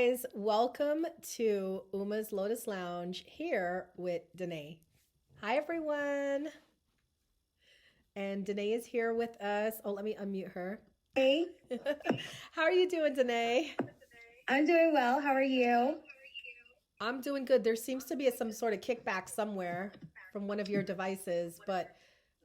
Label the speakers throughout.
Speaker 1: guys. Welcome to Uma's Lotus Lounge here with Dannea. Hi, everyone. And Dannea is here with us. Oh, let me unmute her.
Speaker 2: Hey,
Speaker 1: How are you doing, Dannea?
Speaker 2: I'm doing well. How are you?
Speaker 1: I'm doing good. There seems to be some sort of kickback somewhere from one of your devices, but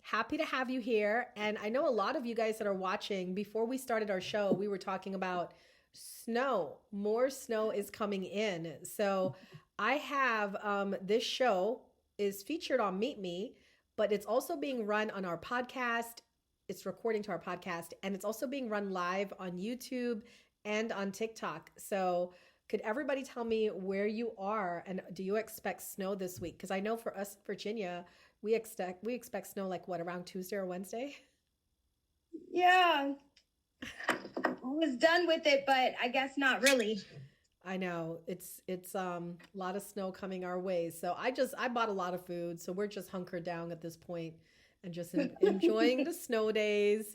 Speaker 1: happy to have you here. And I know a lot of you guys that are watching, before we started our show, we were talking about snow. More snow is coming in. So I have this show is featured on Meet Me, but it's also being run on our podcast. It's recording to our podcast, and it's also being run live on YouTube and on TikTok. So could everybody tell me where you are, and do you expect snow this week? Because I know for us in Virginia, we expect snow like what, around Tuesday or Wednesday?
Speaker 2: Yeah, I was done with it, but I guess not really.
Speaker 1: I know it's a lot of snow coming our way. So I bought a lot of food, so we're just hunkered down at this point and just enjoying the snow days,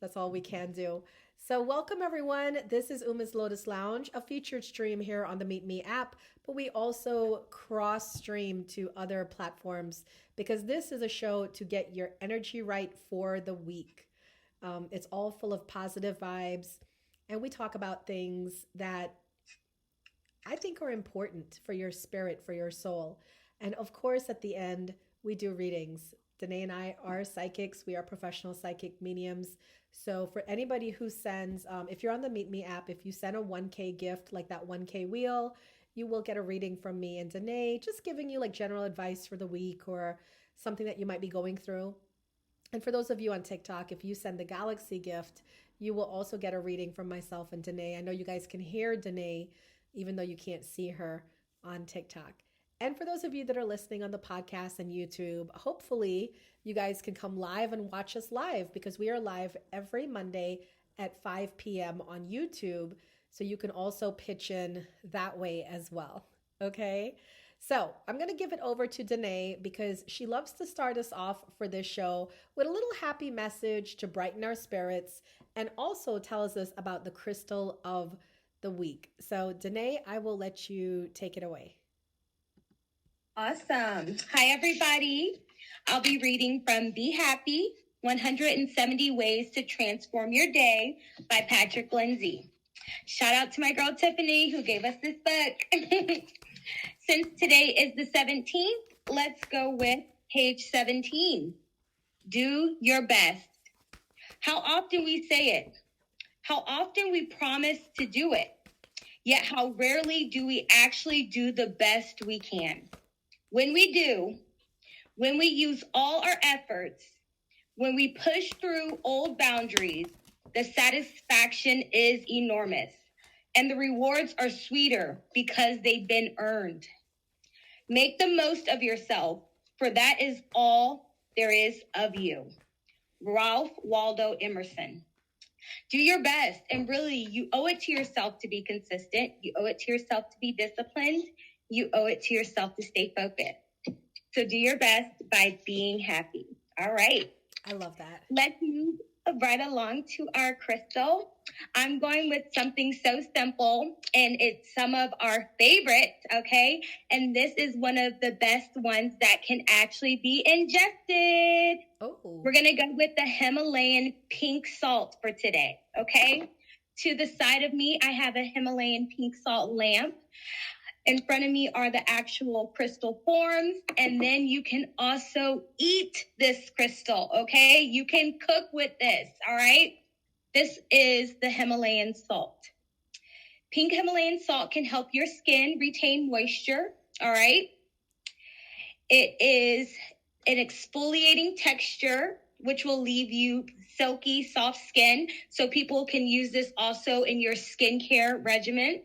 Speaker 1: That's all we can do. So welcome everyone. This is Uma's Lotus Lounge, a featured stream here on the Meet Me app, but we also cross stream to other platforms because this is a show to get your energy right for the week. It's all full of positive vibes, and we talk about things that I think are important for your spirit, for your soul. And of course, at the end, we do readings. Dannea and I are psychics. We are professional psychic mediums. So for anybody who sends, if you're on the Meet Me app, if you send a 1K gift, like that 1K wheel, you will get a reading from me and Dannea, just giving you like general advice for the week or something that you might be going through. And for those of you on TikTok, if you send the Galaxy gift, you will also get a reading from myself and Dannea. I know you guys can hear Dannea, even though you can't see her on TikTok. And for those of you that are listening on the podcast and YouTube, hopefully you guys can come live and watch us live because we are live every Monday at 5 p.m. on YouTube. So you can also pitch in that way as well. Okay. So I'm going to give it over to Dannea because she loves to start us off for this show with a little happy message to brighten our spirits and also tells us about the crystal of the week. So Dannea, I will let you take it away.
Speaker 2: Awesome. Hi, everybody. I'll be reading from Be Happy, 170 Ways to Transform Your Day by Patrick Lindsay. Shout out to my girl Tiffany who gave us this book. Since today is the 17th, let's go with page 17. Do your best. How often we say it. How often we promise to do it. Yet how rarely do we actually do the best we can. When we do, when we use all our efforts, when we push through old boundaries, the satisfaction is enormous and the rewards are sweeter because they've been earned. Make the most of yourself, for that is all there is of you. Ralph Waldo Emerson. Do your best, and really, you owe it to yourself to be consistent. You owe it to yourself to be disciplined. You owe it to yourself to stay focused. So do your best by being happy. All right.
Speaker 1: I love that.
Speaker 2: Let's move right along to our crystal. I'm going with something so simple, and it's some of our favorites, okay? And this is one of the best ones that can actually be ingested.
Speaker 1: Oh.
Speaker 2: We're going to go with the Himalayan pink salt for today, okay? To the side of me, I have a Himalayan pink salt lamp. In front of me are the actual crystal forms, and then you can also eat this crystal, okay? You can cook with this, all right? This is the Himalayan salt. Pink Himalayan salt can help your skin retain moisture, all right? It is an exfoliating texture, which will leave you silky, soft skin, so people can use this also in your skincare regimen.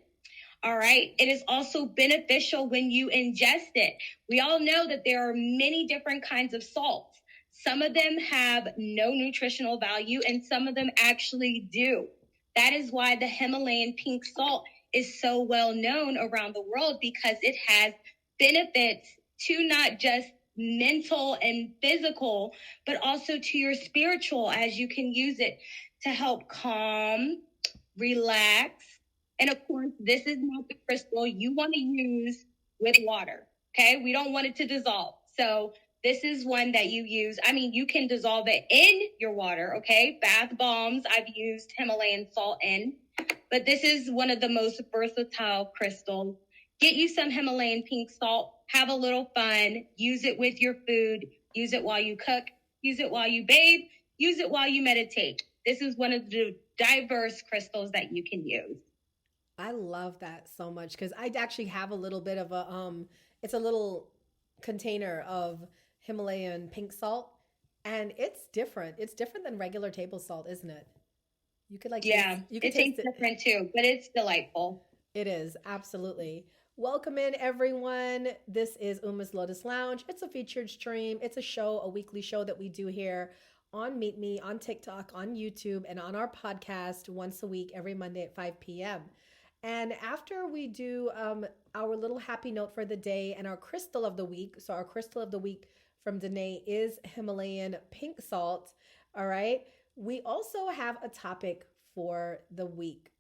Speaker 2: All right. It is also beneficial when you ingest it. We all know that there are many different kinds of salts. Some of them have no nutritional value and some of them actually do. That is why the Himalayan pink salt is so well known around the world, because it has benefits to not just mental and physical, but also to your spiritual, as you can use it to help calm, relax, And of course, this is not the crystal you want to use with water. Okay. We don't want it to dissolve. So this is one that you use. I mean, you can dissolve it in your water. Okay. Bath bombs, I've used Himalayan salt in, but this is one of the most versatile crystals. Get you some Himalayan pink salt, have a little fun, use it with your food, use it while you cook, use it while you bathe, use it while you meditate. This is one of the diverse crystals that you can use.
Speaker 1: I love that so much because I actually have a little bit of a it's a little container of Himalayan pink salt, and it's different. It's different than regular table salt, isn't it? You could like
Speaker 2: Yeah,
Speaker 1: you could
Speaker 2: it
Speaker 1: taste
Speaker 2: tastes
Speaker 1: it.
Speaker 2: different too, but it's delightful.
Speaker 1: It is absolutely. Welcome in everyone. This is Uma's Lotus Lounge. It's a featured stream. It's a show, a weekly show that we do here on Meet Me, on TikTok, on YouTube, and on our podcast once a week, every Monday at 5 p.m. And after we do our little happy note for the day and our crystal of the week, so our crystal of the week from Danae is Himalayan pink salt. All right. We also have a topic for the week.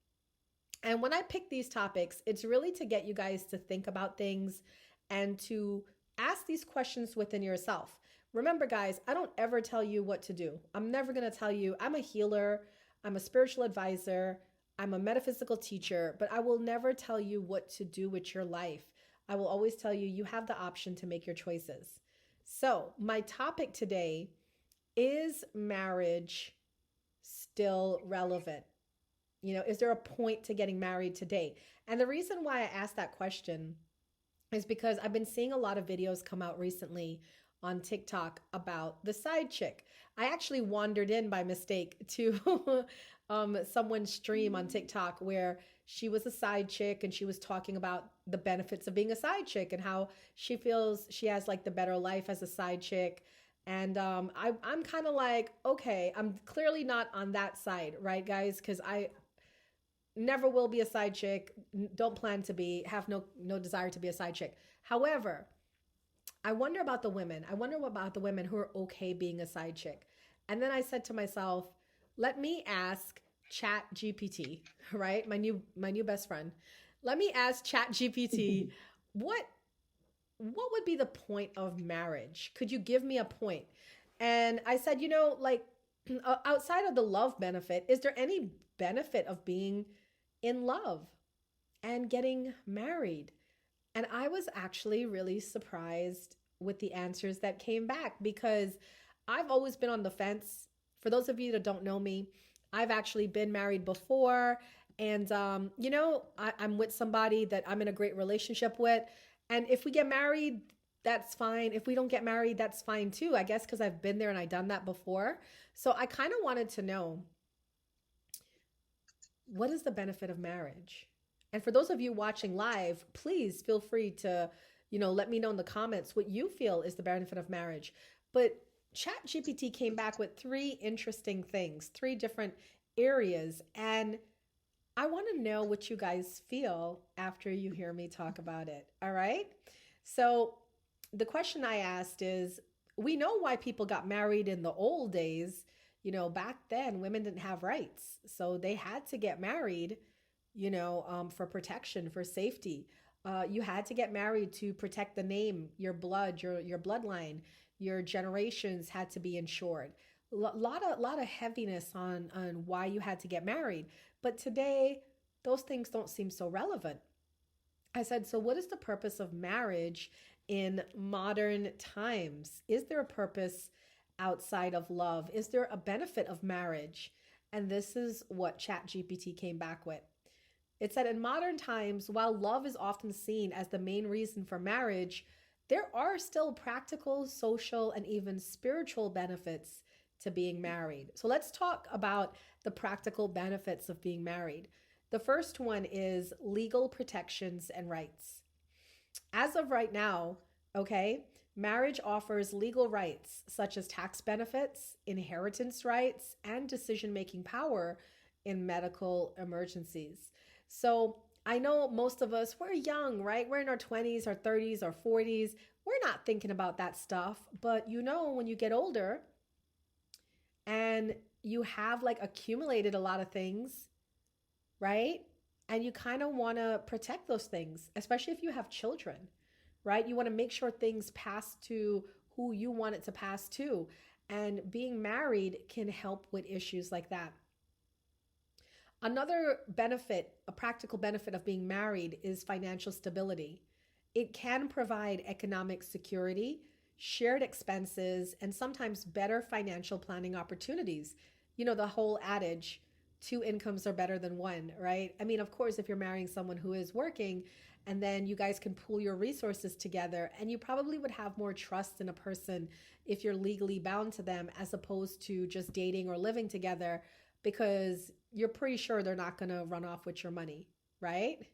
Speaker 1: And when I pick these topics, it's really to get you guys to think about things and to ask these questions within yourself. Remember, guys, I don't ever tell you what to do. I'm never going to tell you. I'm a healer, I'm a spiritual advisor, I'm a metaphysical teacher, but I will never tell you what to do with your life. I will always tell you, you have the option to make your choices. So, my topic today is marriage still relevant? You know, is there a point to getting married today? And the reason why I asked that question is because I've been seeing a lot of videos come out recently on TikTok about the side chick. I actually wandered in by mistake to someone's stream on TikTok where she was a side chick and she was talking about the benefits of being a side chick and how she feels she has like the better life as a side chick. And I'm kind of like, okay, I'm clearly not on that side, right, guys? Because I never will be a side chick, don't plan to be, have no desire to be a side chick. However, I wonder about the women. I wonder about the women who are okay being a side chick. And then I said to myself, let me ask Chat GPT, right? My new best friend. Let me ask Chat GPT, what would be the point of marriage? Could you give me a point? And I said, like outside of the love benefit, is there any benefit of being in love and getting married? And I was actually really surprised with the answers that came back because I've always been on the fence. For those of you that don't know me, I've actually been married before. And, I'm with somebody that I'm in a great relationship with. And if we get married, that's fine. If we don't get married, that's fine too, I guess, because I've been there and I've done that before. So I kind of wanted to know, what is the benefit of marriage? And for those of you watching live, please feel free to, let me know in the comments what you feel is the benefit of marriage. But ChatGPT came back with three interesting things, three different areas. And I want to know what you guys feel after you hear me talk about it. All right. So the question I asked is, we know why people got married in the old days. Back then women didn't have rights. So they had to get married, for protection, for safety. You had to get married to protect the name, your blood, your bloodline, your generations had to be insured. Lot of heaviness on why you had to get married. But today, those things don't seem so relevant. I said, so what is the purpose of marriage in modern times? Is there a purpose outside of love? Is there a benefit of marriage? And this is what ChatGPT came back with. It said, in modern times, while love is often seen as the main reason for marriage, there are still practical, social, and even spiritual benefits to being married. So let's talk about the practical benefits of being married. The first one is legal protections and rights. As of right now, okay, marriage offers legal rights such as tax benefits, inheritance rights, and decision-making power in medical emergencies. So I know most of us, we're young, right? We're in our 20s, our 30s, our 40s. We're not thinking about that stuff. But when you get older and you have like accumulated a lot of things, right? And you kind of want to protect those things, especially if you have children, right? You want to make sure things pass to who you want it to pass to. And being married can help with issues like that. Another benefit, a practical benefit of being married is financial stability. It can provide economic security, shared expenses, and sometimes better financial planning opportunities. You know, the whole adage, two incomes are better than one, right? I mean, of course, if you're marrying someone who is working, and then you guys can pool your resources together, and you probably would have more trust in a person if you're legally bound to them as opposed to just dating or living together, because you're pretty sure they're not going to run off with your money, right?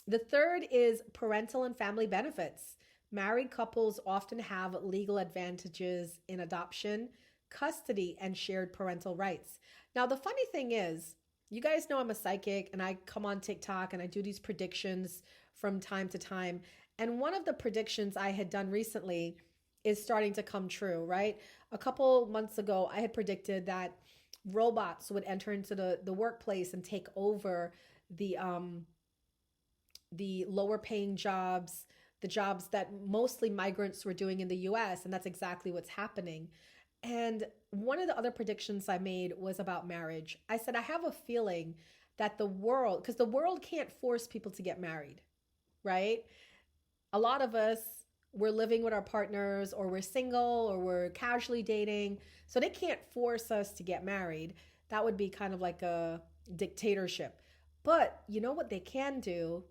Speaker 1: The third is parental and family benefits. Married couples often have legal advantages in adoption, custody, and shared parental rights. Now, the funny thing is, you guys know I'm a psychic and I come on TikTok and I do these predictions from time to time. And one of the predictions I had done recently is starting to come true, right? A couple months ago, I had predicted that robots would enter into the workplace and take over the lower paying jobs, the jobs that mostly migrants were doing in the US. And that's exactly what's happening. And one of the other predictions I made was about marriage. I said, I have a feeling that the world, because the world can't force people to get married, right? A lot of us, we're living with our partners, or we're single, or we're casually dating. So they can't force us to get married. That would be kind of like a dictatorship. But you know what they can do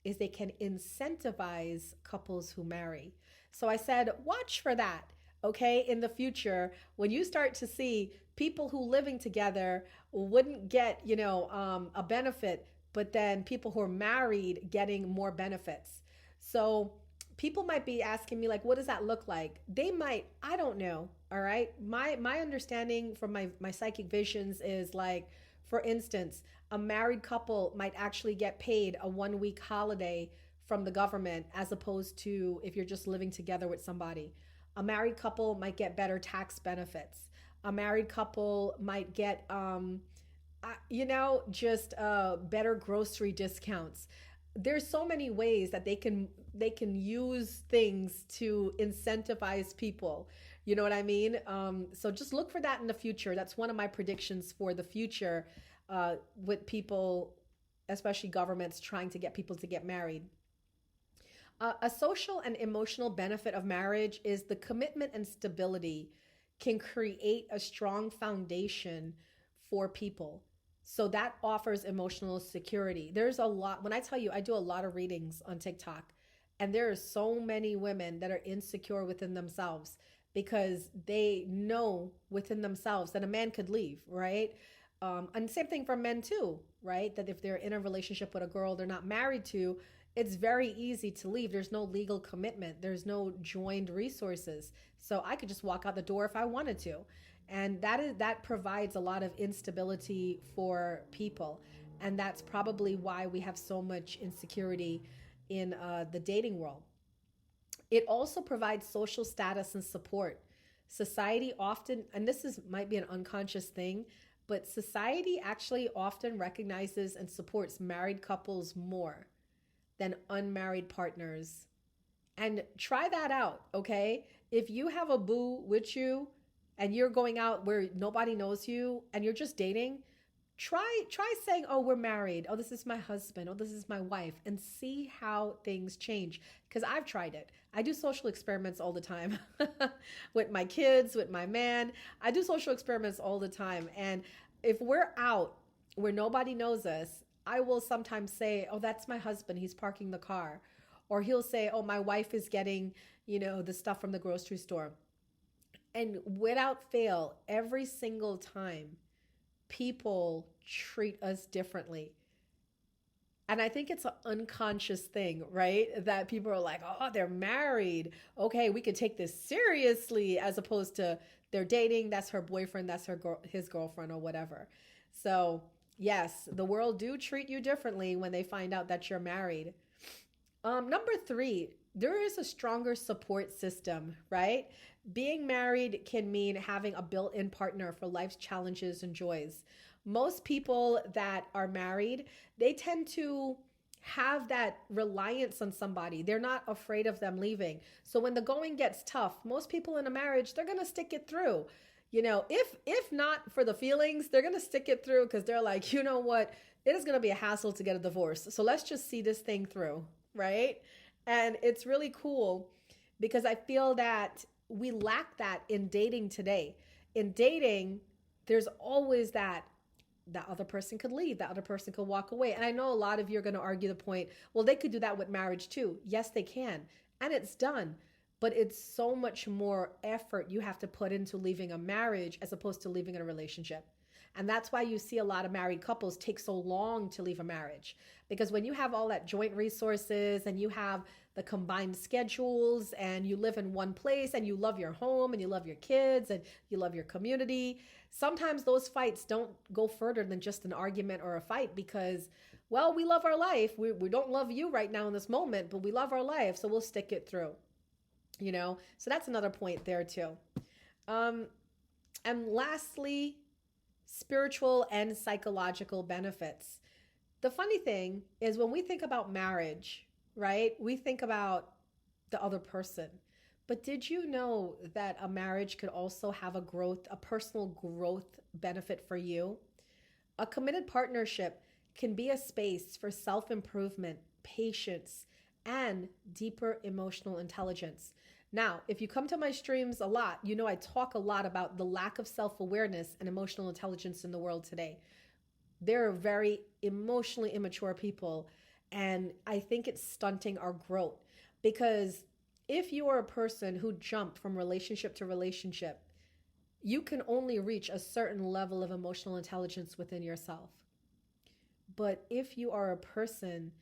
Speaker 1: is they can incentivize couples who marry. So I said, watch for that. Okay, in the future, when you start to see people who living together wouldn't get, a benefit, but then people who are married getting more benefits. So people might be asking me, like, what does that look like? They might, I don't know. All right. My understanding from my psychic visions is like, for instance, a married couple might actually get paid a 1 week holiday from the government, as opposed to if you're just living together with somebody. A married couple might get better tax benefits. A married couple might get, just better grocery discounts. There's so many ways that they can use things to incentivize people. You know what I mean? So just look for that in the future. That's one of my predictions for the future, with people, especially governments, trying to get people to get married. A social and emotional benefit of marriage is the commitment and stability can create a strong foundation for people. So that offers emotional security. There's a lot, when I tell you, I do a lot of readings on TikTok, and there are so many women that are insecure within themselves because they know within themselves that a man could leave, right? And same thing for men too, right? That if they're in a relationship with a girl they're not married to, it's very easy to leave. There's no legal commitment. There's no joined resources. So I could just walk out the door if I wanted to. And that provides a lot of instability for people. And that's probably why we have so much insecurity in the dating world. It also provides social status and support. Society often, and might be an unconscious thing, but society actually often recognizes and supports married couples more than unmarried partners. And try that out, okay? If you have a boo with you and you're going out where nobody knows you and you're just dating, try saying, oh, we're married. Oh, this is my husband. Oh, this is my wife. And see how things change. Because I've tried it. I do social experiments all the time with my kids, with my man. I do social experiments all the time. And if we're out where nobody knows us, I will sometimes say, oh, that's my husband. He's parking the car. Or he'll say, oh, my wife is getting, the stuff from the grocery store. And without fail, every single time, people treat us differently. And I think it's an unconscious thing, right? That people are like, oh, they're married. Okay, we can take this seriously, as opposed to they're dating. That's her boyfriend. That's his girlfriend or whatever. So yes, the world do treat you differently when they find out that you're married. Number 3, there is a stronger support system, right? Being married can mean having a built-in partner for life's challenges and joys. Most people that are married, they tend to have that reliance on somebody. They're not afraid of them leaving. So when the going gets tough, most people in a marriage, they're going to stick it through. If not for the feelings, they're going to stick it through because they're like, you know what? It is going to be a hassle to get a divorce. So let's just see this thing through, right? And it's really cool because I feel that we lack that in dating today. In dating, there's always that other person could leave, that other person could walk away. And I know a lot of you are going to argue the point, well, they could do that with marriage too. Yes, they can. And it's done. But it's so much more effort you have to put into leaving a marriage as opposed to leaving in a relationship. And that's why you see a lot of married couples take so long to leave a marriage. Because when you have all that joint resources and you have the combined schedules and you live in one place and you love your home and you love your kids and you love your community, sometimes those fights don't go further than just an argument or a fight because, well, we love our life. We don't love you right now in this moment, but we love our life. So we'll stick it through, So that's another point there too. And lastly, spiritual and psychological benefits. The funny thing is when we think about marriage, right? We think about the other person. But did you know that a marriage could also have a personal growth benefit for you? A committed partnership can be a space for self-improvement, patience, and deeper emotional intelligence. Now, if you come to my streams a lot, you know I talk a lot about the lack of self-awareness and emotional intelligence in the world today. There are very emotionally immature people, and I think it's stunting our growth because if you are a person who jumped from relationship to relationship, you can only reach a certain level of emotional intelligence within yourself. But if you are a person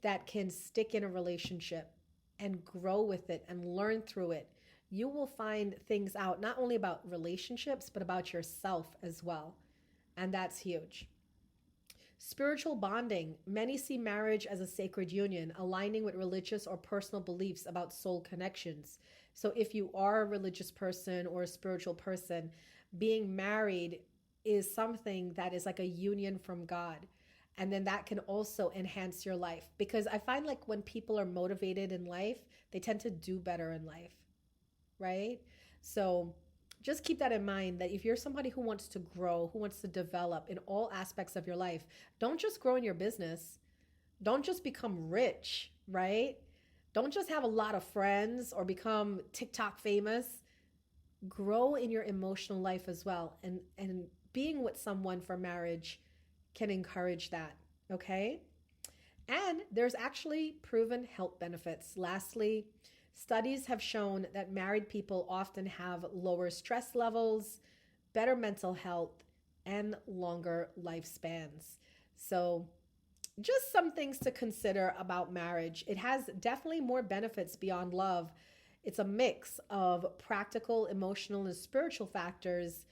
Speaker 1: that can stick in a relationship and grow with it and learn through it, you will find things out not only about relationships, but about yourself as well. And that's huge. Spiritual bonding. Many see marriage as a sacred union, aligning with religious or personal beliefs about soul connections. So if you are a religious person or a spiritual person, being married is something that is like a union from God. And then that can also enhance your life. Because I find like when people are motivated in life, they tend to do better in life, right? So just keep that in mind that if you're somebody who wants to grow, who wants to develop in all aspects of your life, don't just grow in your business. Don't just become rich, right? Don't just have a lot of friends or become TikTok famous. Grow in your emotional life as well. And being with someone for marriage can encourage that, okay? And there's actually proven health benefits. Lastly, studies have shown that married people often have lower stress levels, better mental health, and longer lifespans. So just some things to consider about marriage. It has definitely more benefits beyond love. It's a mix of practical, emotional, and spiritual factors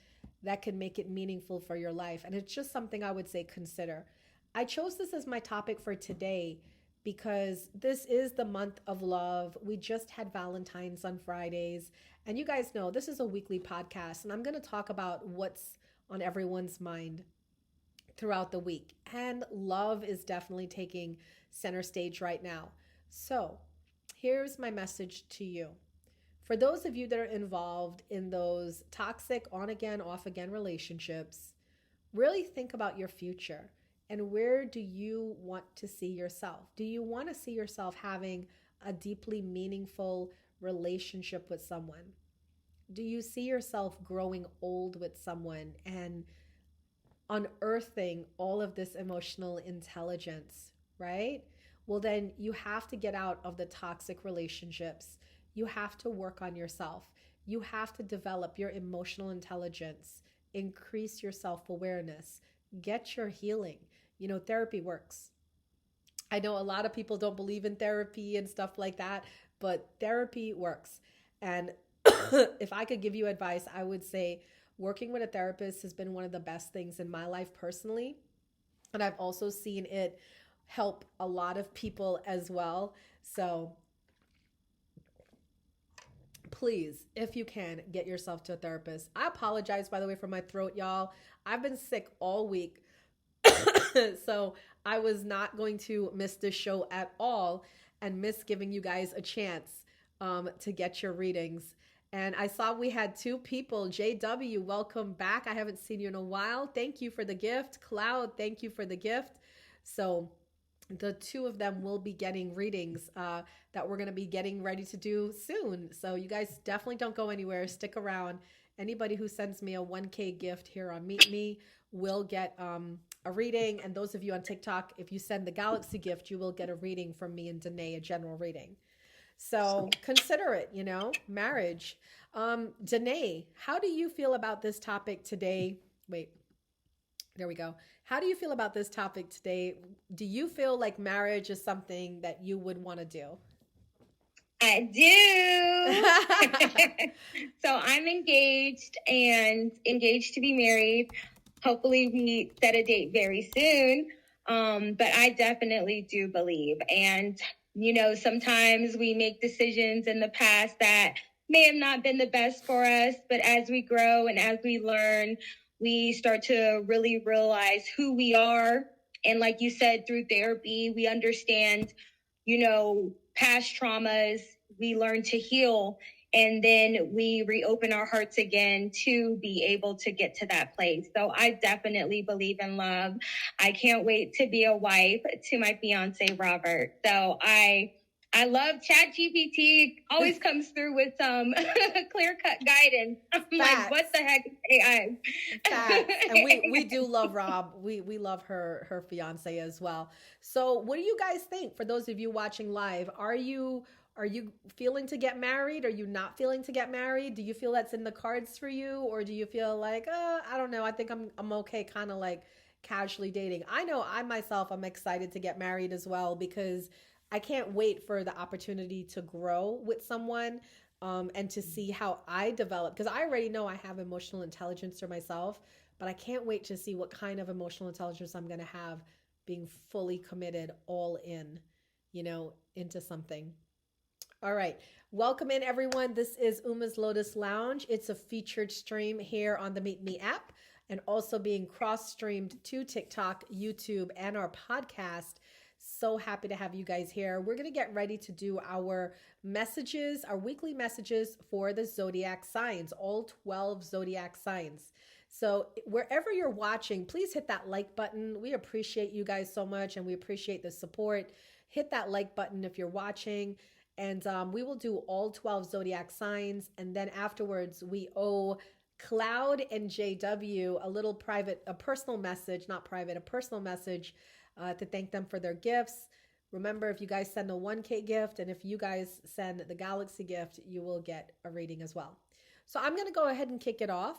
Speaker 1: that can make it meaningful for your life. And it's just something I would say consider. I chose this as my topic for today because this is the month of love. We just had Valentine's on Fridays. And you guys know this is a weekly podcast, and I'm going to talk about what's on everyone's mind throughout the week. And love is definitely taking center stage right now. So here's my message to you. For those of you that are involved in those toxic on-again, off-again relationships, really think about your future and where do you want to see yourself? Do you want to see yourself having a deeply meaningful relationship with someone? Do you see yourself growing old with someone and unearthing all of this emotional intelligence, right? Well, then you have to get out of the toxic relationships. You have to work on yourself. You have to develop your emotional intelligence, increase your self-awareness, get your healing. Therapy works. I know a lot of people don't believe in therapy and stuff like that, but therapy works. And if I could give you advice, I would say working with a therapist has been one of the best things in my life personally. And I've also seen it help a lot of people as well. So please, if you can, get yourself to a therapist. I apologize, by the way, for my throat, y'all. I've been sick all week. So I was not going to miss this show at all and miss giving you guys a chance to get your readings. And I saw we had two people. JW, welcome back. I haven't seen you in a while. Thank you for the gift. Cloud, thank you for the gift. So the two of them will be getting readings that we're going to be getting ready to do soon. So you guys definitely don't go anywhere. Stick around. Anybody who sends me a 1K gift here on Meet Me will get a reading. And those of you on TikTok, if you send the Galaxy gift, you will get a reading from me and Dannea, a general reading. So consider it, marriage. Dannea, how do you feel about this topic today? Wait, there we go. How do you feel about this topic today? Do you feel like marriage is something that you would want to do?
Speaker 2: I do. So I'm engaged to be married. Hopefully we set a date very soon. But I definitely do believe. And, sometimes we make decisions in the past that may have not been the best for us. But as we grow and as we learn, we start to really realize who we are. And like you said, through therapy, we understand, past traumas, we learn to heal, and then we reopen our hearts again to be able to get to that place. So I definitely believe in love. I can't wait to be a wife to my fiance, Robert. So I love ChatGPT. Always comes through with some clear-cut guidance. I'm like, what the heck is AI?
Speaker 1: Facts. And we do love Rob. We love her fiance as well. So what do you guys think? For those of you watching live, are you feeling to get married? Are you not feeling to get married? Do you feel that's in the cards for you? Or do you feel like, I don't know, I think I'm okay, kind of like casually dating? I know I'm excited to get married as well, because I can't wait for the opportunity to grow with someone and to see how I develop. Because I already know I have emotional intelligence for myself, but I can't wait to see what kind of emotional intelligence I'm going to have being fully committed, all in, into something. All right. Welcome in, everyone. This is Uma's Lotus Lounge. It's a featured stream here on the Meet Me app, and also being cross-streamed to TikTok, YouTube, and our podcast. So happy to have you guys here. We're going to get ready to do our messages, our weekly messages for the zodiac signs, all 12 zodiac signs. So wherever you're watching, please hit that like button. We appreciate you guys so much, and we appreciate the support. Hit that like button if you're watching, and we will do all 12 zodiac signs. And then afterwards, we owe Cloud and JW a personal message, not private, a personal message to thank them for their gifts. Remember, if you guys send a 1K gift, and if you guys send the Galaxy gift, you will get a reading as well. So I'm going to go ahead and kick it off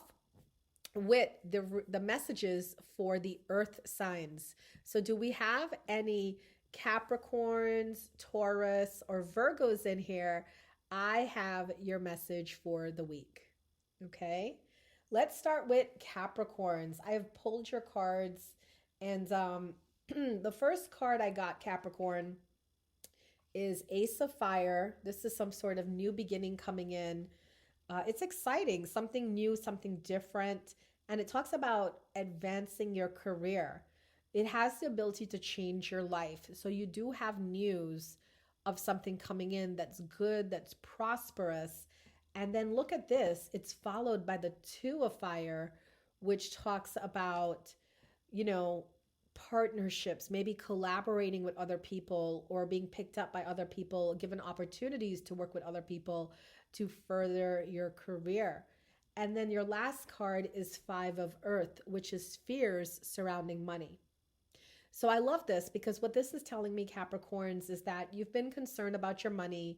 Speaker 1: with the messages for the earth signs. So do we have any Capricorns, Taurus, or Virgos in here? I have your message for the week. Okay, let's start with Capricorns. I have pulled your cards, and the first card I got, Capricorn, is Ace of Fire. This is some sort of new beginning coming in. It's exciting, something new, something different. And it talks about advancing your career. It has the ability to change your life. So you do have news of something coming in that's good, that's prosperous. And then look at this. It's followed by the Two of Fire, which talks about, partnerships, maybe collaborating with other people, or being picked up by other people, given opportunities to work with other people to further your career. And then your last card is Five of Earth, which is fears surrounding money. So I love this, because what this is telling me, Capricorns, is that you've been concerned about your money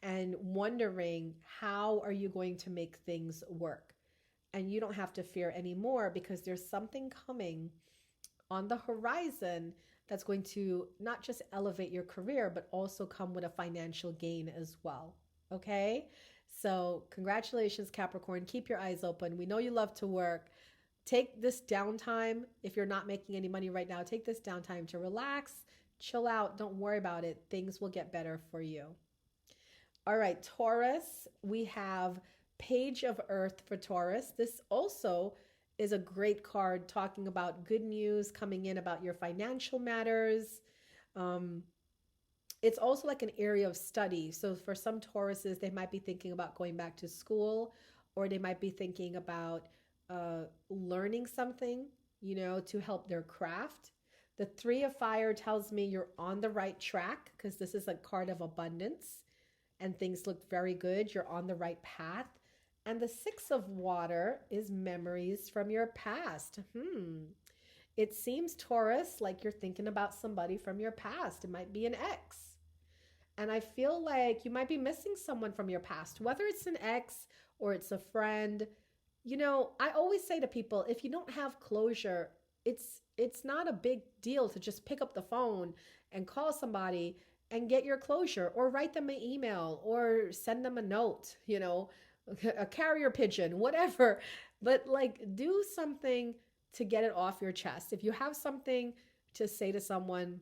Speaker 1: and wondering, how are you going to make things work? And you don't have to fear anymore, because there's something coming on the horizon that's going to not just elevate your career, but also come with a financial gain as well. Okay? So congratulations, Capricorn. Keep your eyes open. We know you love to work. Take this downtime. If you're not making any money right now, take this downtime to relax, chill out. Don't worry about it. Things will get better for you. All right, Taurus, we have Page of Earth for Taurus. This also is a great card talking about good news coming in about your financial matters. Um, it's also like an area of study. So for some Tauruses, they might be thinking about going back to school, or they might be thinking about learning something, to help their craft. The Three of Fire tells me you're on the right track because this is a card of abundance and things look very good. You're on the right path. And the Six of Water is memories from your past. It seems, Taurus, like you're thinking about somebody from your past. It might be an ex. And I feel like you might be missing someone from your past, whether it's an ex or it's a friend. I always say to people, if you don't have closure, it's not a big deal to just pick up the phone and call somebody and get your closure, or write them an email or send them a note, a carrier pigeon, whatever. But like, do something to get it off your chest. If you have something to say to someone,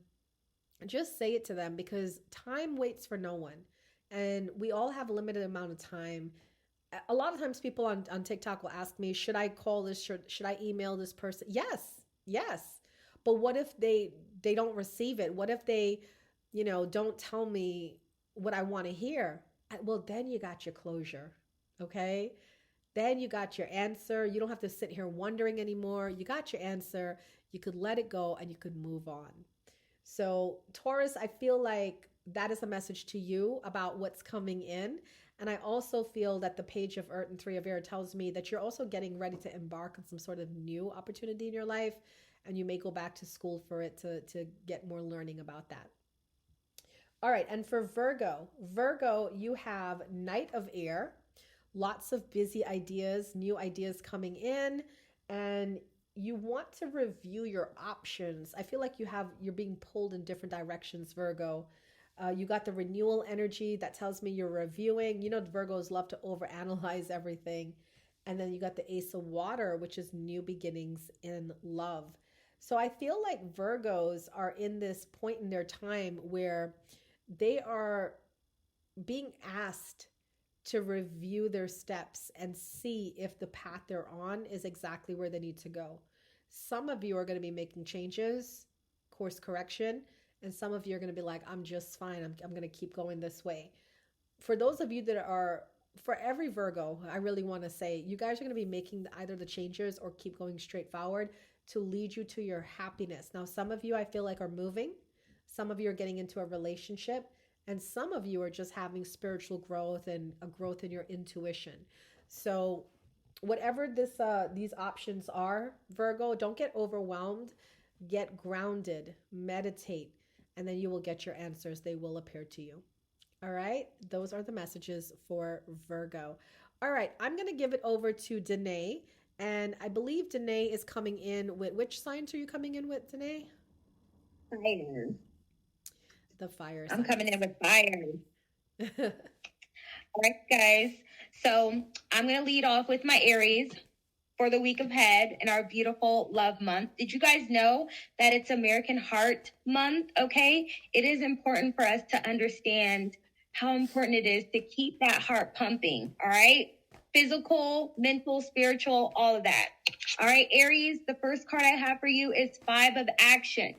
Speaker 1: just say it to them, because time waits for no one. And we all have a limited amount of time. A lot of times people on TikTok will ask me, should I call this? Should I email this person? Yes. But what if they don't receive it? What if they, don't tell me what I want to hear? Well, then you got your closure. Okay. Then you got your answer. You don't have to sit here wondering anymore. You got your answer. You could let it go and you could move on. So Taurus, I feel like that is a message to you about what's coming in. And I also feel that the Page of Earth and Three of Air tells me that you're also getting ready to embark on some sort of new opportunity in your life. And you may go back to school for it to get more learning about that. All right. And for Virgo, you have Knight of Air, lots of busy ideas, new ideas coming in, and you want to review your options. I feel like you're being pulled in different directions, Virgo. You got the renewal energy that tells me you're reviewing. The Virgos love to overanalyze everything. And then you got the Ace of Water, which is new beginnings in love. So I feel like Virgos are in this point in their time where they are being asked to review their steps and see if the path they're on is exactly where they need to go. Some of you are going to be making changes, course correction, and some of you are going to be like, I'm just fine. I'm going to keep going this way. For those of you for every Virgo, I really want to say, you guys are going to be making either the changes or keep going straight forward to lead you to your happiness. Now, some of you I feel like are moving. Some of you are getting into a relationship. And some of you are just having spiritual growth and a growth in your intuition. So whatever these options are, Virgo, don't get overwhelmed. Get grounded, meditate, and then you will get your answers. They will appear to you. All right? Those are the messages for Virgo. All right, I'm going to give it over to Dannea. And I believe Dannea is coming in with, which signs are you coming in with, Dannea?
Speaker 2: Fire.
Speaker 1: The fire.
Speaker 2: I'm coming in with fire. All right, guys. So I'm going to lead off with my Aries for the week ahead in our beautiful love month. Did you guys know that it's American Heart Month? Okay. It is important for us to understand how important it is to keep that heart pumping. All right. Physical, mental, spiritual, all of that. All right, Aries, the first card I have for you is 5 of Action.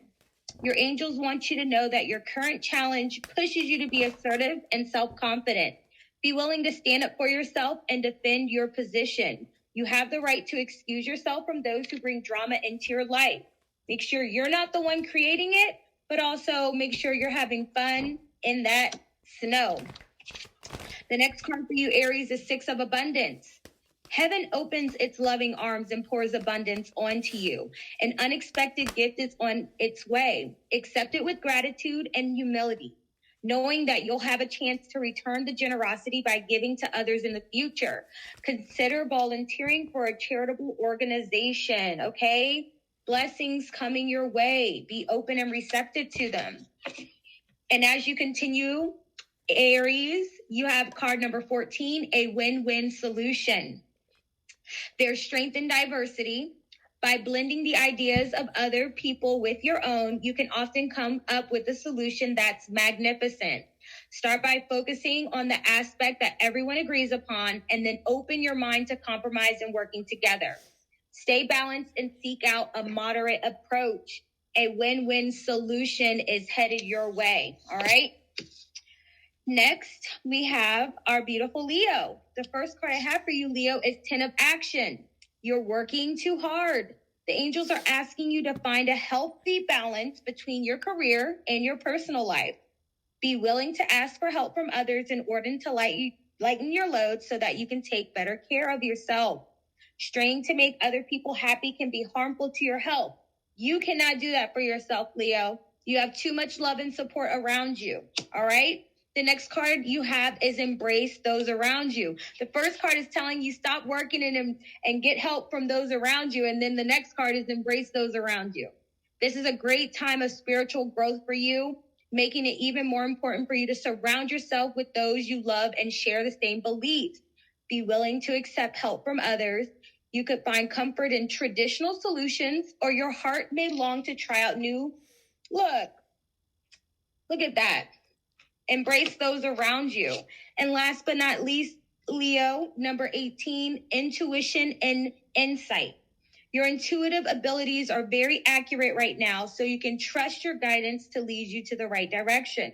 Speaker 2: Your angels want you to know that your current challenge pushes you to be assertive and self-confident. Be willing to stand up for yourself and defend your position. You have the right to excuse yourself from those who bring drama into your life. Make sure you're not the one creating it, but also make sure you're having fun in that snow. The next card for you, Aries, is 6 of Abundance. Heaven opens its loving arms and pours abundance onto you. An unexpected gift is on its way. Accept it with gratitude and humility, knowing that you'll have a chance to return the generosity by giving to others in the future. Consider volunteering for a charitable organization, okay? Blessings coming your way. Be open and receptive to them. And as you continue, Aries, you have card number 14, a win-win solution. There's strength in diversity. By blending the ideas of other people with your own, you can often come up with a solution that's magnificent. Start by focusing on the aspect that everyone agrees upon, and then open your mind to compromise and working together. Stay balanced and seek out a moderate approach. A win-win solution is headed your way. All right. Next, we have our beautiful Leo. The first card I have for you, Leo, is 10 of Action. You're working too hard. The angels are asking you to find a healthy balance between your career and your personal life. Be willing to ask for help from others in order to lighten your load so that you can take better care of yourself. Straying to make other people happy can be harmful to your health. You cannot do that for yourself, Leo. You have too much love and support around you. All right? The next card you have is Embrace Those Around You. The first card is telling you stop working and get help from those around you. And then the next card is Embrace Those Around You. This is a great time of spiritual growth for you, making it even more important for you to surround yourself with those you love and share the same beliefs. Be willing to accept help from others. You could find comfort in traditional solutions, or your heart may long to try out new. Look at that. Embrace those around you. And last but not least, Leo, number 18, intuition and insight. Your intuitive abilities are very accurate right now, so you can trust your guidance to lead you to the right direction.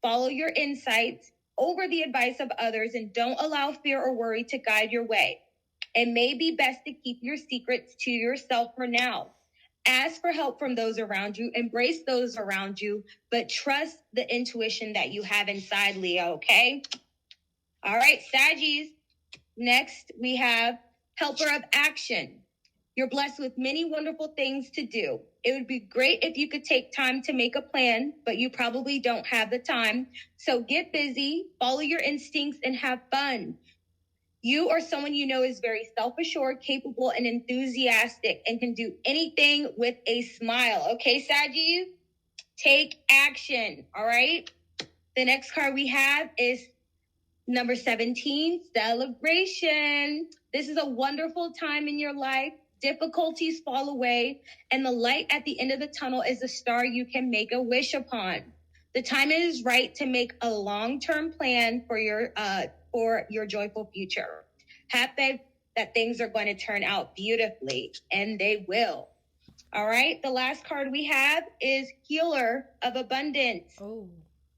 Speaker 2: Follow your insights over the advice of others and don't allow fear or worry to guide your way. It may be best to keep your secrets to yourself for now. Ask for help from those around you, embrace those around you, but trust the intuition that you have inside, Leo, okay? All right, Saggies. Next, we have Helper of Action. You're blessed with many wonderful things to do. It would be great if you could take time to make a plan, but you probably don't have the time. So get busy, follow your instincts, and have fun. You or someone you know is very self-assured, capable, and enthusiastic and can do anything with a smile. Okay, Saggies? Take action, all right? The next card we have is number 17, Celebration. This is a wonderful time in your life. Difficulties fall away, and the light at the end of the tunnel is a star you can make a wish upon. The time is right to make a long-term plan for your joyful future. Have faith that things are going to turn out beautifully, and they will. All right. The last card we have is Healer of Abundance.
Speaker 1: Oh.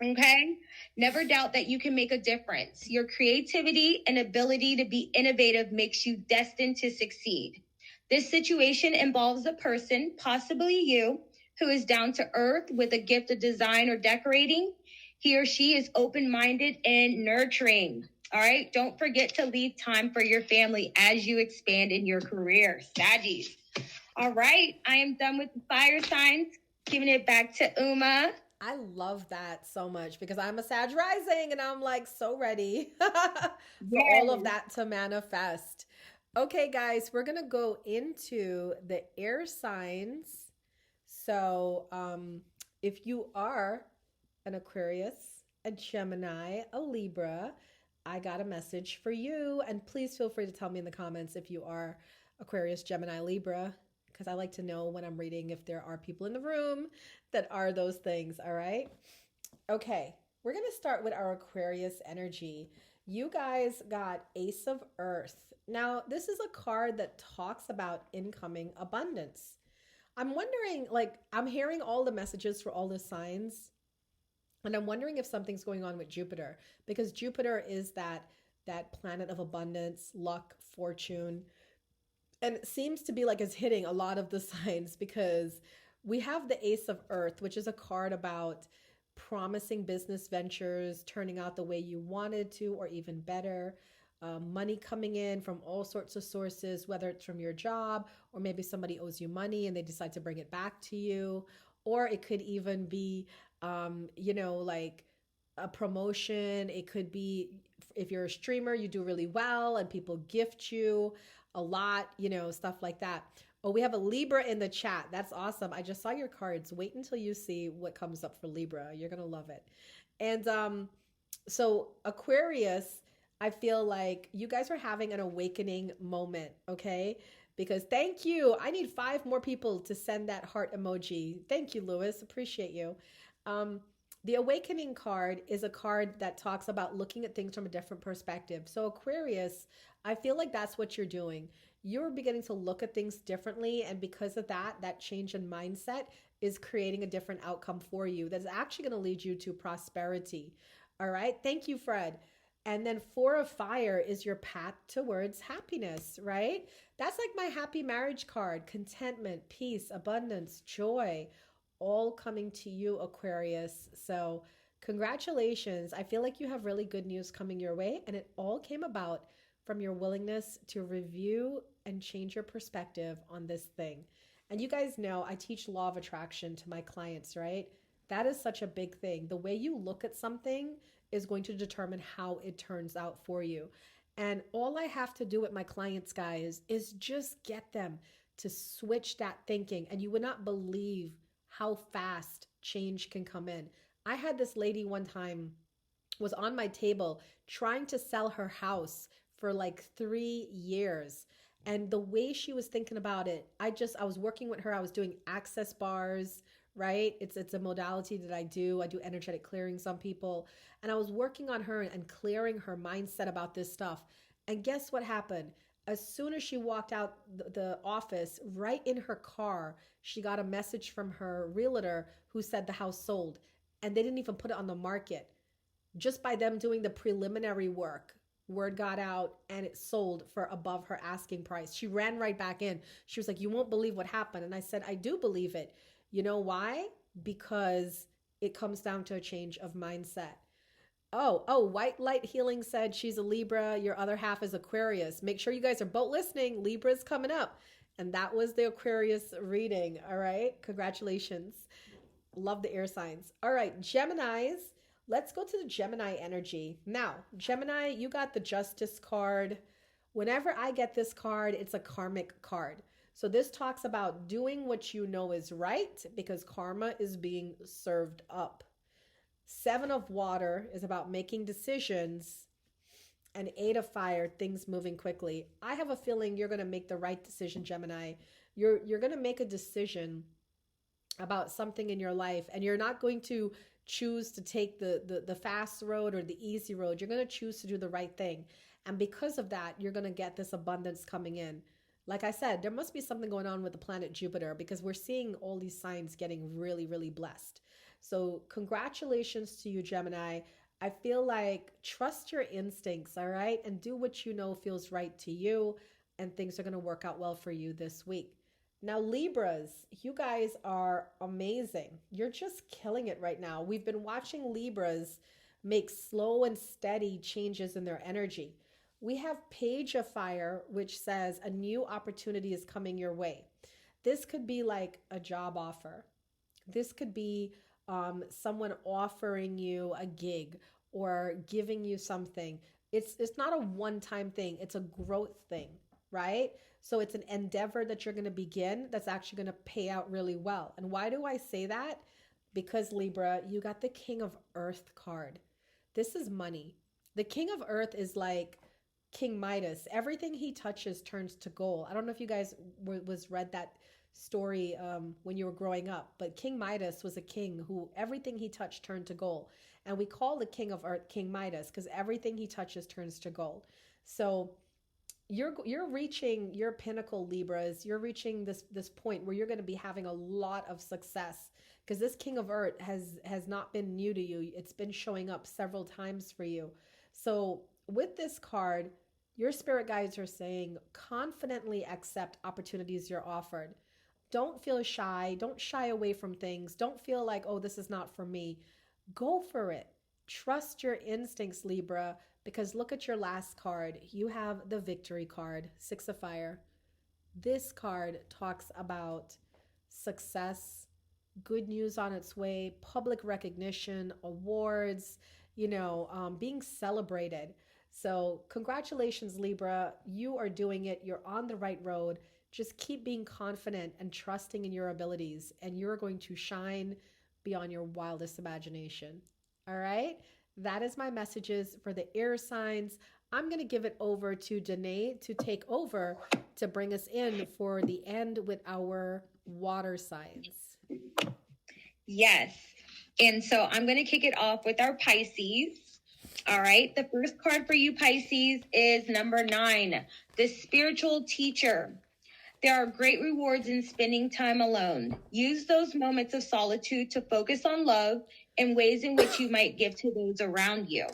Speaker 2: Okay. Never doubt that you can make a difference. Your creativity and ability to be innovative makes you destined to succeed. This situation involves a person, possibly you, who is down to earth with a gift of design or decorating. He or she is open-minded and nurturing. All right. Don't forget to leave time for your family as you expand in your career. Saggies. All right. I am done with the fire signs. Giving it back to Uma.
Speaker 1: I love that so much because I'm a Sag rising and I'm like so ready for all of that to manifest. Okay, guys, we're going to go into the air signs. So if you are an Aquarius, a Gemini, a Libra, I got a message for you. And please feel free to tell me in the comments if you are Aquarius, Gemini, Libra, because I like to know when I'm reading if there are people in the room that are those things. All right. Okay. We're going to start with our Aquarius energy. You guys got Ace of Earth. Now, this is a card that talks about incoming abundance. I'm wondering, I'm hearing all the messages for all the signs, and I'm wondering if something's going on with Jupiter, because Jupiter is that planet of abundance, luck, fortune, and it seems to be like it's hitting a lot of the signs because we have the Ace of Earth, which is a card about promising business ventures, turning out the way you wanted to, or even better. Money coming in from all sorts of sources, whether it's from your job or maybe somebody owes you money and they decide to bring it back to you. Or it could even be, like a promotion. It could be if you're a streamer, you do really well and people gift you a lot, stuff like that. Oh, we have a Libra in the chat. That's awesome. I just saw your cards. Wait until you see what comes up for Libra. You're going to love it. And so Aquarius, I feel like you guys are having an awakening moment, okay? Because thank you. I need 5 more people to send that heart emoji. Thank you, Lewis. Appreciate you. The awakening card is a card that talks about looking at things from a different perspective. So Aquarius, I feel like that's what you're doing. You're beginning to look at things differently. And because of that, that change in mindset is creating a different outcome for you that's actually going to lead you to prosperity. All right. Thank you, Fred. And then Four of Fire is your path towards happiness, right? That's like my happy marriage card: contentment, peace, abundance, joy, all coming to you, Aquarius. So congratulations. I feel like you have really good news coming your way, and it all came about from your willingness to review and change your perspective on this thing. And you guys know I teach law of attraction to my clients, right? That is such a big thing. The way you look at something is going to determine how it turns out for you. And all I have to do with my clients, guys, is just get them to switch that thinking. And you would not believe how fast change can come in. I had this lady one time was on my table trying to sell her house for like 3 years. And the way she was thinking about it, I was working with her. I was doing access bars, right? It's a modality that I do. I do energetic clearing some people. And I was working on her and clearing her mindset about this stuff. And guess what happened? As soon as she walked out the office, right in her car, she got a message from her realtor who said the house sold. And they didn't even put it on the market. Just by them doing the preliminary work, word got out and it sold for above her asking price. She ran right back in. She was like, "You won't believe what happened." And I said, "I do believe it." You know why? Because it comes down to a change of mindset. Oh, White Light Healing said she's a Libra. Your other half is Aquarius. Make sure you guys are both listening. Libra's coming up. And that was the Aquarius reading. All right. Congratulations. Love the air signs. All right. Geminis. Let's go to the Gemini energy. Now, Gemini, you got the Justice card. Whenever I get this card, it's a karmic card. So this talks about doing what you know is right because karma is being served up. Seven of Water is about making decisions, and Eight of Fire, things moving quickly. I have a feeling you're going to make the right decision, Gemini. You're going to make a decision about something in your life, and you're not going to choose to take the fast road or the easy road. You're going to choose to do the right thing. And because of that, you're going to get this abundance coming in. Like I said, there must be something going on with the planet Jupiter because we're seeing all these signs getting really, really blessed. So congratulations to you, Gemini. I feel like trust your instincts, all right? And do what you know feels right to you, and things are going to work out well for you this week. Now, Libras, you guys are amazing. You're just killing it right now. We've been watching Libras make slow and steady changes in their energy. We have Page of Fire, which says a new opportunity is coming your way. This could be like a job offer. This could be someone offering you a gig or giving you something. It's not a one-time thing. It's a growth thing, right? So it's an endeavor that you're going to begin that's actually going to pay out really well. And why do I say that? Because Libra, you got the King of Earth card. This is money. The King of Earth is like King Midas. Everything he touches turns to gold. I don't know if you guys read that story when you were growing up, but King Midas was a king who everything he touched turned to gold. And we call the King of Earth King Midas because everything he touches turns to gold. So you're reaching your pinnacle, Libras. You're reaching this point where you're going to be having a lot of success because this King of Earth has not been new to you. It's been showing up several times for you. So with this card, your spirit guides are saying confidently accept opportunities you're offered. Don't feel shy. Don't shy away from things. Don't feel like, oh, this is not for me. Go for it. Trust your instincts, Libra, because look at your last card. You have the Victory card, Six of Fire. This card talks about success, good news on its way, public recognition, awards, being celebrated. So congratulations, Libra. You are doing it. You're on the right road. Just keep being confident and trusting in your abilities, and you're going to shine beyond your wildest imagination. All right? That is my messages for the air signs. I'm going to give it over to Dannea to take over to bring us in for the end with our water signs.
Speaker 2: Yes. And so I'm going to kick it off with our Pisces. All right. The first card for you, Pisces, is number 9, the spiritual teacher. There are great rewards in spending time alone. Use those moments of solitude to focus on love and ways in which you might give to those around you.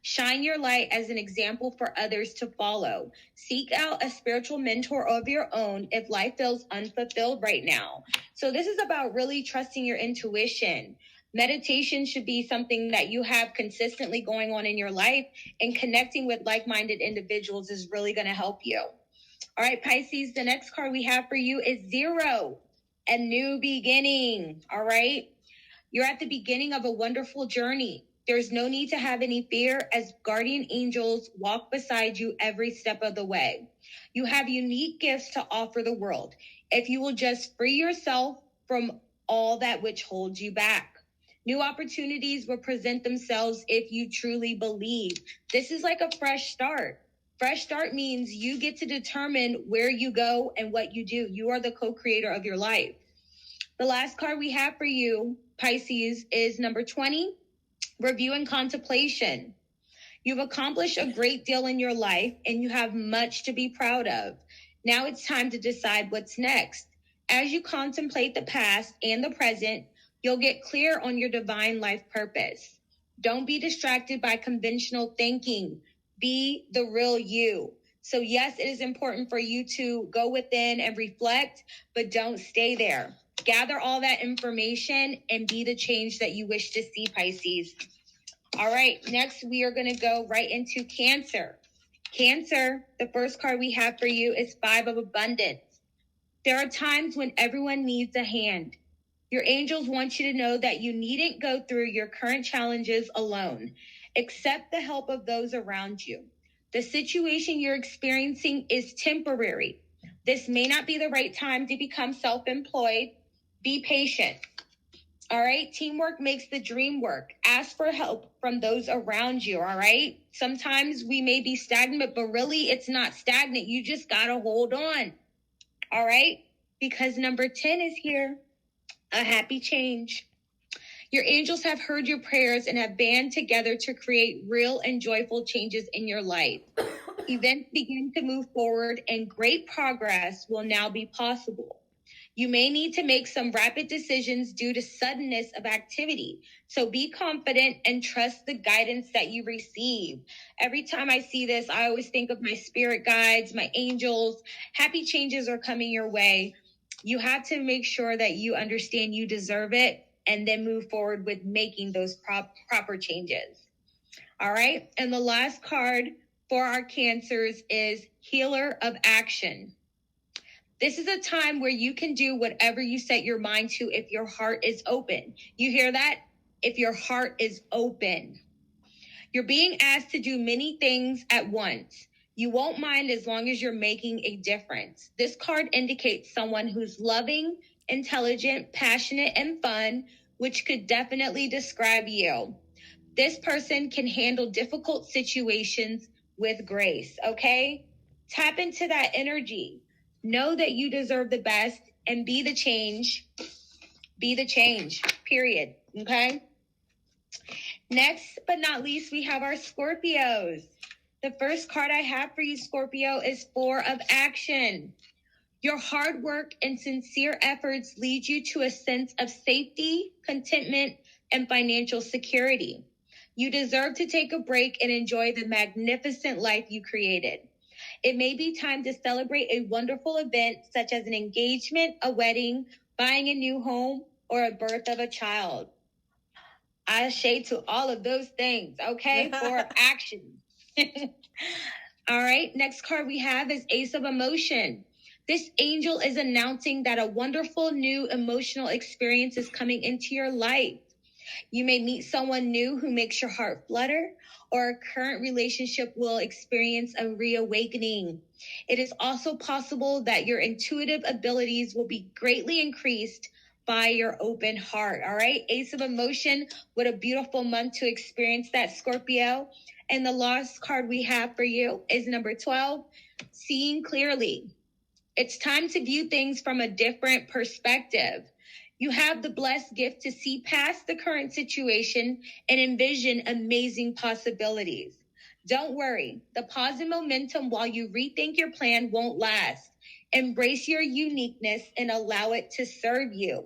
Speaker 2: Shine your light as an example for others to follow. Seek out a spiritual mentor of your own if life feels unfulfilled right now. So this is about really trusting your intuition. Meditation should be something that you have consistently going on in your life, and connecting with like-minded individuals is really going to help you. All right, Pisces, the next card we have for you is 0, a new beginning. All right. You're at the beginning of a wonderful journey. There's no need to have any fear, as guardian angels walk beside you every step of the way. You have unique gifts to offer the world if you will just free yourself from all that which holds you back. New opportunities will present themselves if you truly believe. This is like a fresh start. Fresh start means you get to determine where you go and what you do. You are the co-creator of your life. The last card we have for you, Pisces, is number 20, review and contemplation. You've accomplished a great deal in your life and you have much to be proud of. Now it's time to decide what's next. As you contemplate the past and the present, you'll get clear on your divine life purpose. Don't be distracted by conventional thinking. Be the real you. So yes, it is important for you to go within and reflect, but don't stay there. Gather all that information and be the change that you wish to see, Pisces. All right, next we are going to go right into Cancer. Cancer, the first card we have for you is 5 of Abundance. There are times when everyone needs a hand. Your angels want you to know that you needn't go through your current challenges alone. Accept the help of those around you. The situation you're experiencing is temporary. This may not be the right time to become self-employed. Be patient. All right. Teamwork makes the dream work. Ask for help from those around you. All right. Sometimes we may be stagnant, but really it's not stagnant. You just got to hold on. All right. Because number 10 is here. A happy change. Your angels have heard your prayers and have band together to create real and joyful changes in your life. Events begin to move forward and great progress will now be possible. You may need to make some rapid decisions due to suddenness of activity. So be confident and trust the guidance that you receive. Every time I see this, I always think of my spirit guides, my angels. Happy changes are coming your way. You have to make sure that you understand you deserve it and then move forward with making those proper changes. All right. And the last card for our Cancers is Healer of Action. This is a time where you can do whatever you set your mind to if your heart is open. You hear that? If your heart is open. You're being asked to do many things at once. You won't mind as long as you're making a difference. This card indicates someone who's loving, intelligent, passionate, and fun, which could definitely describe you. This person can handle difficult situations with grace, okay? Tap into that energy. Know that you deserve the best and be the change. Be the change, period, okay? Next but not least, we have our Scorpios. The first card I have for you, Scorpio, is 4 of Action. Your hard work and sincere efforts lead you to a sense of safety, contentment, and financial security. You deserve to take a break and enjoy the magnificent life you created. It may be time to celebrate a wonderful event such as an engagement, a wedding, buying a new home, or a birth of a child. I shade to all of those things, okay, for action. All right, next card we have is Ace of Emotion. This angel is announcing that a wonderful new emotional experience is coming into your life. You may meet someone new who makes your heart flutter, or a current relationship will experience a reawakening. It is also possible that your intuitive abilities will be greatly increased by your open heart. All right, Ace of Emotion, what a beautiful month to experience that, Scorpio. And the last card we have for you is number 12, Seeing Clearly. It's time to view things from a different perspective. You have the blessed gift to see past the current situation and envision amazing possibilities. Don't worry, the pause and momentum while you rethink your plan won't last. Embrace your uniqueness and allow it to serve you.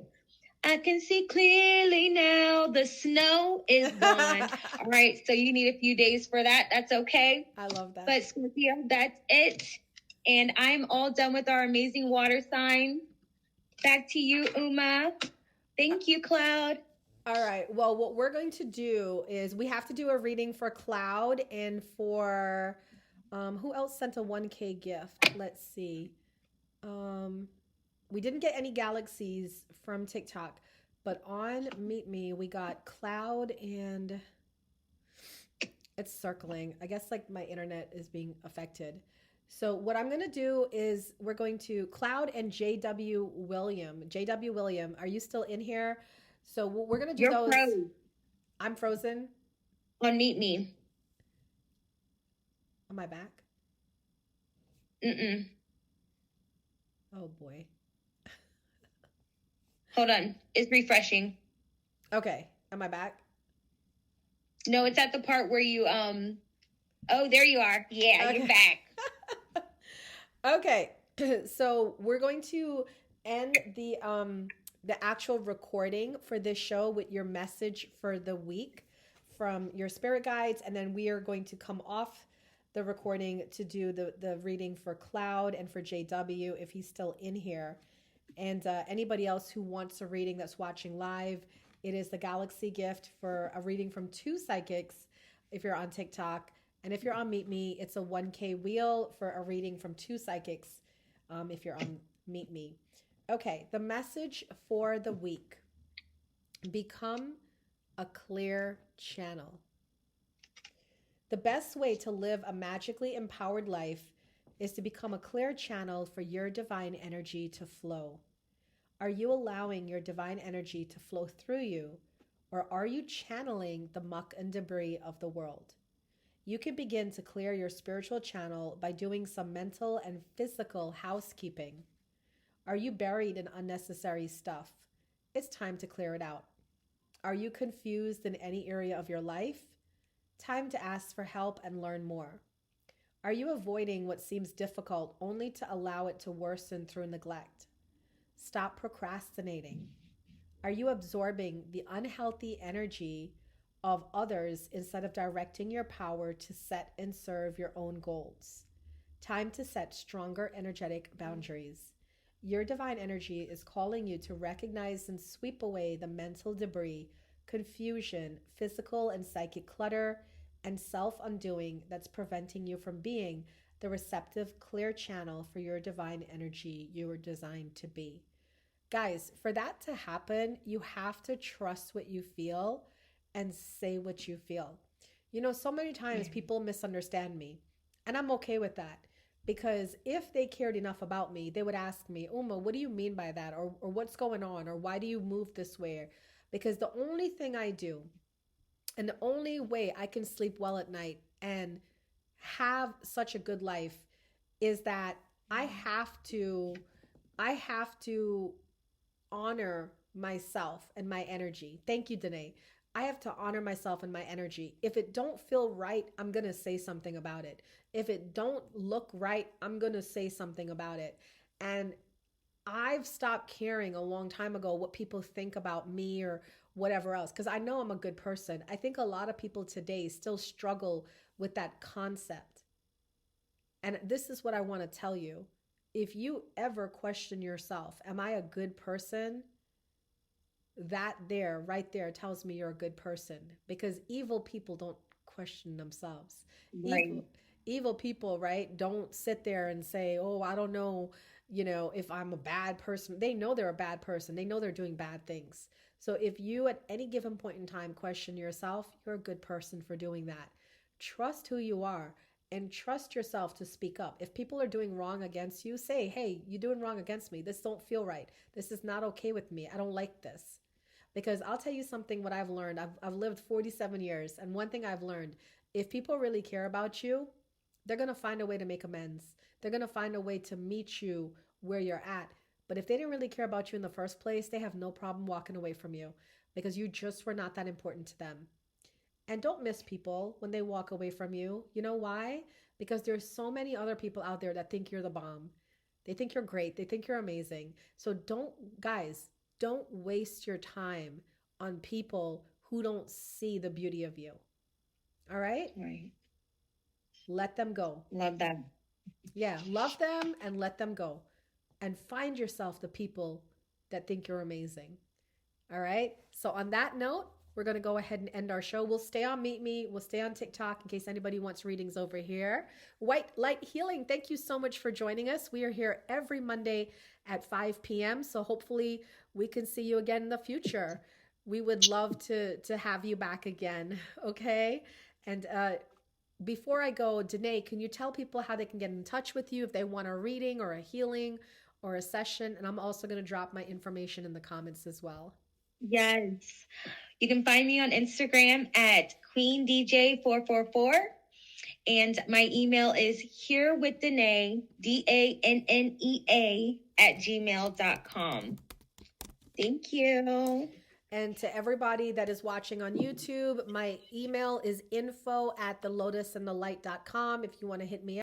Speaker 2: I can see clearly now. The snow is gone. All right, so you need a few days for that. That's okay.
Speaker 1: I love that.
Speaker 2: But Scorpio, that's it. And I'm all done with our amazing water sign. Back to you, Uma. Thank you, Cloud.
Speaker 1: All right. Well, what we're going to do is we have to do a reading for Cloud and for who else sent a 1K gift? Let's see. We didn't get any galaxies from TikTok, but on Meet Me, we got Cloud and it's circling. I guess like my internet is being affected. So what I'm going to do is we're going to Cloud and JW William. JW William, are you still in here? So we're going to do those. Frozen. I'm frozen.
Speaker 2: On Meet Me.
Speaker 1: Am I back?
Speaker 2: Mm-mm.
Speaker 1: Oh boy.
Speaker 2: Hold on. It's refreshing.
Speaker 1: Okay. Am I back?
Speaker 2: No, it's at the part where you, oh, there you are. Yeah, okay. You're back.
Speaker 1: Okay. So we're going to end the actual recording for this show with your message for the week from your spirit guides. And then we are going to come off the recording to do the reading for Cloud and for JW if he's still in here. And anybody else who wants a reading that's watching live, it is the Galaxy gift for a reading from 2 psychics if you're on TikTok. And if you're on Meet Me, it's a 1K wheel for a reading from 2 psychics if you're on Meet Me. Okay, the message for the week. Become a clear channel. The best way to live a magically empowered life is to become a clear channel for your divine energy to flow. Are you allowing your divine energy to flow through you, or are you channeling the muck and debris of the world? You can begin to clear your spiritual channel by doing some mental and physical housekeeping. Are you buried in unnecessary stuff? It's time to clear it out. Are you confused in any area of your life? Time to ask for help and learn more. Are you avoiding what seems difficult only to allow it to worsen through neglect? Stop procrastinating. Are you absorbing the unhealthy energy of others instead of directing your power to set and serve your own goals? Time to set stronger energetic boundaries. Your divine energy is calling you to recognize and sweep away the mental debris, confusion, physical and psychic clutter, and self-undoing that's preventing you from being the receptive, clear channel for your divine energy you were designed to be. Guys, for that to happen, you have to trust what you feel and say what you feel. You know, so many times people misunderstand me, and I'm okay with that. Because if they cared enough about me, they would ask me, Uma, what do you mean by that? Or what's going on? Or why do you move this way? Because the only thing I do and the only way I can sleep well at night and have such a good life is that I have to honor myself and my energy. Thank you, Danae. I have to honor myself and my energy. If it don't feel right, I'm going to say something about it. If it don't look right, I'm going to say something about it. And I've stopped caring a long time ago what people think about me or whatever else, because I know I'm a good person. I think a lot of people today still struggle with that concept. And this is what I want to tell you. If you ever question yourself, am I a good person? That there, right there, tells me you're a good person, because evil people don't question themselves.
Speaker 2: Right.
Speaker 1: Evil people, right, don't sit there and say, oh, I don't know, if I'm a bad person. They know they're a bad person. They know they're doing bad things. So if you at any given point in time question yourself, you're a good person for doing that. Trust who you are and trust yourself to speak up. If people are doing wrong against you, say, hey, you're doing wrong against me. This don't feel right. This is not okay with me. I don't like this. Because I'll tell you something, what I've learned. I've lived 47 years. And one thing I've learned, if people really care about you, they're going to find a way to make amends. They're going to find a way to meet you where you're at. But if they didn't really care about you in the first place, they have no problem walking away from you because you just were not that important to them. And don't miss people when they walk away from you. You know why? Because there's so many other people out there that think you're the bomb. They think you're great. They think you're amazing. So guys, don't waste your time on people who don't see the beauty of you. All right?
Speaker 2: Right.
Speaker 1: Let them go.
Speaker 2: Love that.
Speaker 1: Yeah, love them and let them go. And find yourself the people that think you're amazing. All right? So on that note, we're going to go ahead and end our show. We'll stay on Meet Me. We'll stay on TikTok in case anybody wants readings over here. White Light Healing, thank you so much for joining us. We are here every Monday at 5 p.m. So hopefully we can see you again in the future. We would love to have you back again. Okay? And before I go, Danae, can you tell people how they can get in touch with you if they want a reading or a healing or a session? And I'm also going to drop my information in the comments as well.
Speaker 2: Yes. You can find me on Instagram at QueenDJ444. And my email is herewithdanae, DANNEA @gmail.com. Thank you.
Speaker 1: And to everybody that is watching on YouTube, my email is info@thelotusandthelight.com if you want to hit me